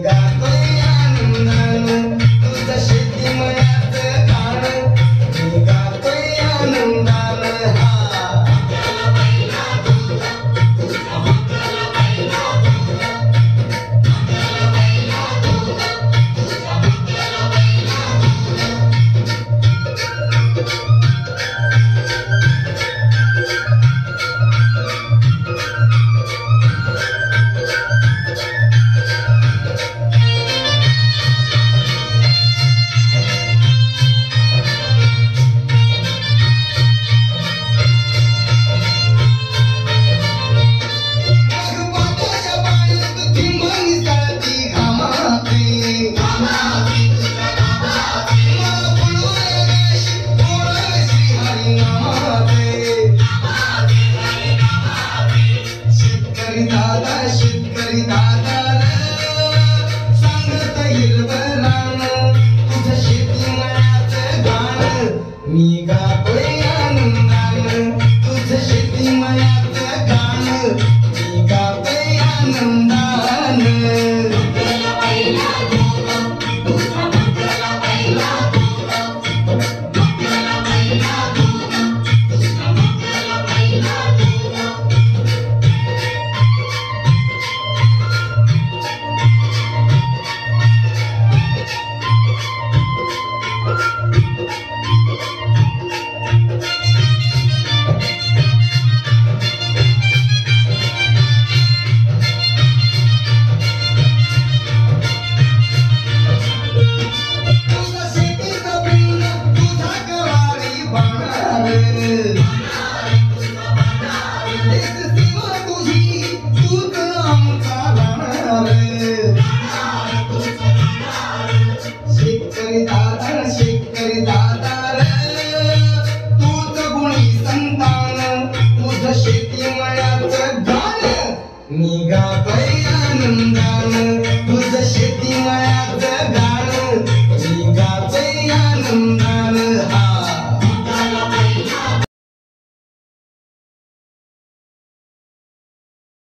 गातोय आनंदानं तुझं शेतीमयाचं गाणं मी गातोय आनंदानं हा शेतकरी दादा सांगत हिरवरान तुझं शेतीमयाचं गाणं मी गातोय आनंदानं तुझं शेतीमयाचं गाणं मी गातोय आनंदानं शेतकरी दादा तूच गुणी संतान तुझं शेतीमयाचं गाणं मी गातोय आनंदानं तुझं शेतीमयाचं